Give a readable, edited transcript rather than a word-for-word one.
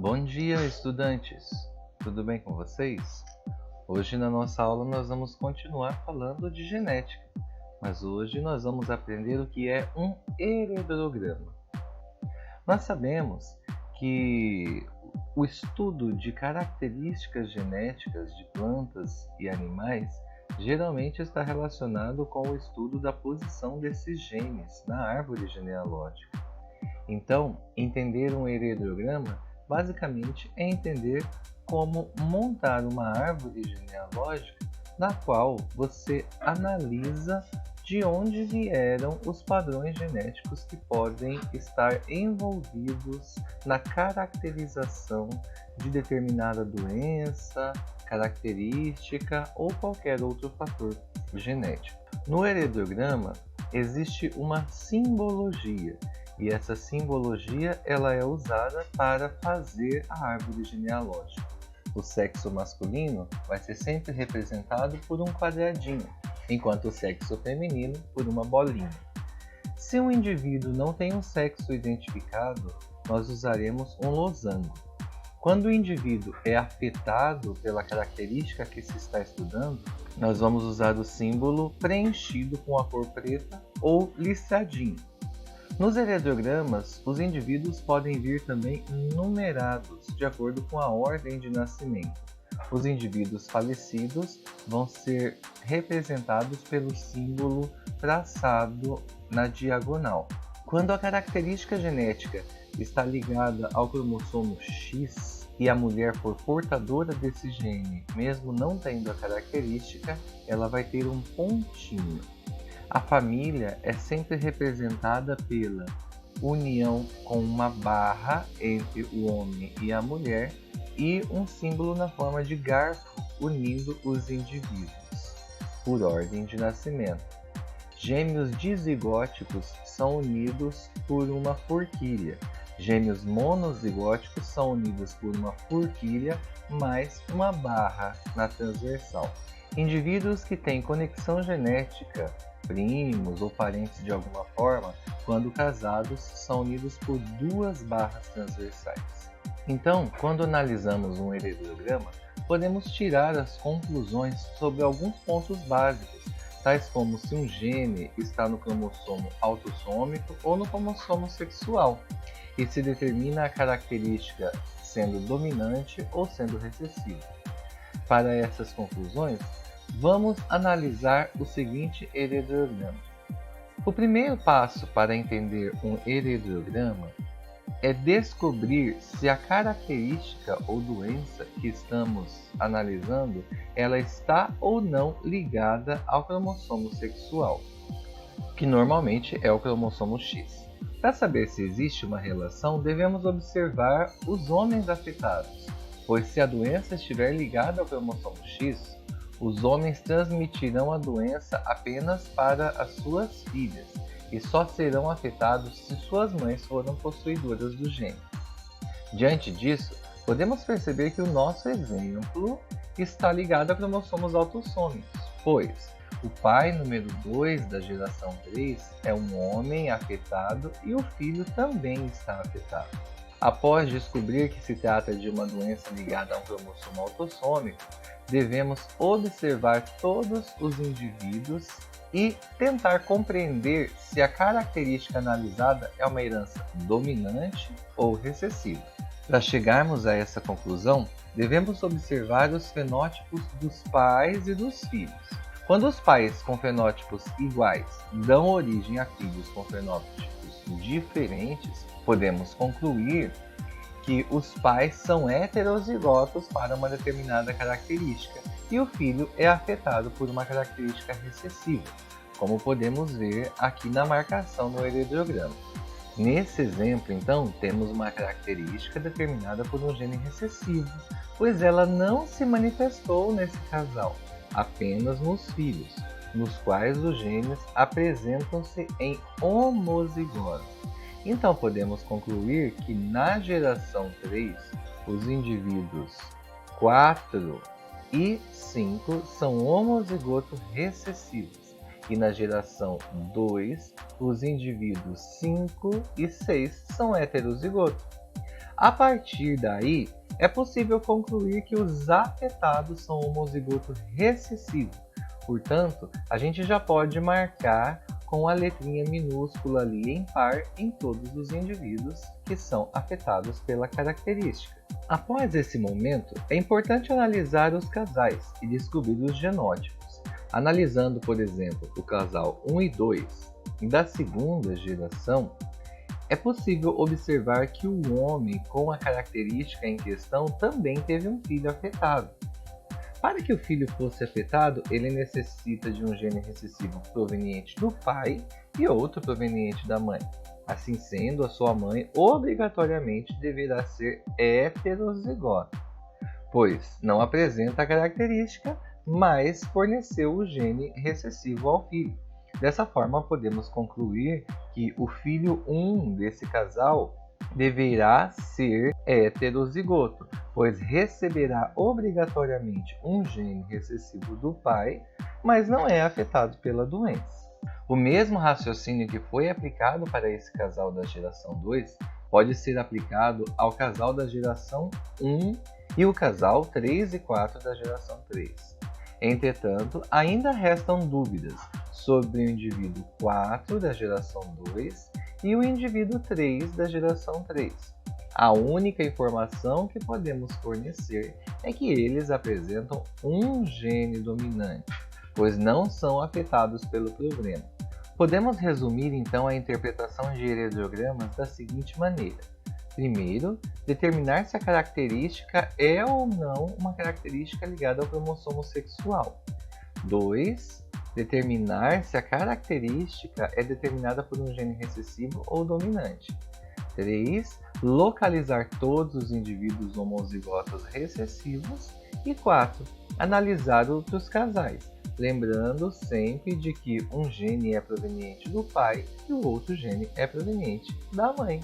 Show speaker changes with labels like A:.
A: Bom dia, estudantes! Tudo bem com vocês? Hoje na nossa aula nós vamos continuar falando de genética, mas hoje nós vamos aprender o que é um heredograma. Nós sabemos que o estudo de características genéticas de plantas e animais geralmente está relacionado com o estudo da posição desses genes na árvore genealógica. Então, entender um heredograma basicamente é entender como montar uma árvore genealógica na qual você analisa de onde vieram os padrões genéticos que podem estar envolvidos na caracterização de determinada doença, característica ou qualquer outro fator genético. No heredograma existe uma simbologia e essa simbologia ela é usada para fazer a árvore genealógica. O sexo masculino vai ser sempre representado por um quadradinho, enquanto o sexo feminino por uma bolinha. Se um indivíduo não tem um sexo identificado, nós usaremos um losango. Quando o indivíduo é afetado pela característica que se está estudando, nós vamos usar o símbolo preenchido com a cor preta ou listradinho. Nos heredogramas, os indivíduos podem vir também numerados de acordo com a ordem de nascimento. Os indivíduos falecidos vão ser representados pelo símbolo traçado na diagonal. Quando a característica genética está ligada ao cromossomo X e a mulher for portadora desse gene, mesmo não tendo a característica, ela vai ter um pontinho. A família é sempre representada pela união com uma barra entre o homem e a mulher e um símbolo na forma de garfo unindo os indivíduos, por ordem de nascimento. Gêmeos dizigóticos são unidos por uma forquilha. Gêmeos monozigóticos são unidos por uma forquilha mais uma barra na transversal. Indivíduos que têm conexão genética, primos ou parentes de alguma forma, quando casados, são unidos por duas barras transversais. Então, quando analisamos um heredograma, podemos tirar as conclusões sobre alguns pontos básicos, tais como se um gene está no cromossomo autossômico ou no cromossomo sexual, e se determina a característica sendo dominante ou sendo recessiva. Para essas conclusões, vamos analisar o seguinte heredograma. O primeiro passo para entender um heredograma é descobrir se a característica ou doença que estamos analisando ela está ou não ligada ao cromossomo sexual, que normalmente é o cromossomo X. Para saber se existe uma relação, devemos observar os homens afetados, pois se a doença estiver ligada ao cromossomo X, os homens transmitirão a doença apenas para as suas filhas e só serão afetados se suas mães foram possuidoras do gene. Diante disso, podemos perceber que o nosso exemplo está ligado a cromossomos autossômicos, pois o pai número 2 da geração 3 é um homem afetado e o filho também está afetado. Após descobrir que se trata de uma doença ligada a um cromossomo autossômico, devemos observar todos os indivíduos e tentar compreender se a característica analisada é uma herança dominante ou recessiva. Para chegarmos a essa conclusão, devemos observar os fenótipos dos pais e dos filhos. Quando os pais com fenótipos iguais dão origem a filhos com fenótipos diferentes, podemos concluir que os pais são heterozigotos para uma determinada característica e o filho é afetado por uma característica recessiva, como podemos ver aqui na marcação no heredograma. Nesse exemplo, então, temos uma característica determinada por um gene recessivo, pois ela não se manifestou nesse casal, apenas nos filhos, nos quais os genes apresentam-se em homozigose. Então podemos concluir que na geração 3, os indivíduos 4 e 5 são homozigotos recessivos, e na geração 2, os indivíduos 5 e 6 são heterozigotos. A partir daí, é possível concluir que os afetados são homozigoto recessivo. Portanto, a gente já pode marcar com a letrinha minúscula ali em par em todos os indivíduos que são afetados pela característica. Após esse momento, é importante analisar os casais e descobrir os genótipos. Analisando, por exemplo, o casal 1 e 2 da segunda geração, é possível observar que o homem com a característica em questão também teve um filho afetado. Para que o filho fosse afetado, ele necessita de um gene recessivo proveniente do pai e outro proveniente da mãe. Assim sendo, a sua mãe obrigatoriamente deverá ser heterozigota, pois não apresenta a característica, mas forneceu o gene recessivo ao filho. Dessa forma, podemos concluir que o filho 1 desse casal deverá ser heterozigoto, pois receberá obrigatoriamente um gene recessivo do pai, mas não é afetado pela doença. O mesmo raciocínio que foi aplicado para esse casal da geração 2 pode ser aplicado ao casal da geração 1 e o casal 3 e 4 da geração 3. Entretanto, ainda restam dúvidas sobre o indivíduo 4 da geração 2 e o indivíduo 3 da geração 3. A única informação que podemos fornecer é que eles apresentam um gene dominante, pois não são afetados pelo problema. Podemos resumir então a interpretação de heredogramas da seguinte maneira. Primeiro, determinar se a característica é ou não uma característica ligada ao cromossomo sexual. 2. Determinar se a característica é determinada por um gene recessivo ou dominante. 3. Localizar todos os indivíduos homozigotos recessivos. E 4. Analisar outros casais, lembrando sempre de que um gene é proveniente do pai e o outro gene é proveniente da mãe.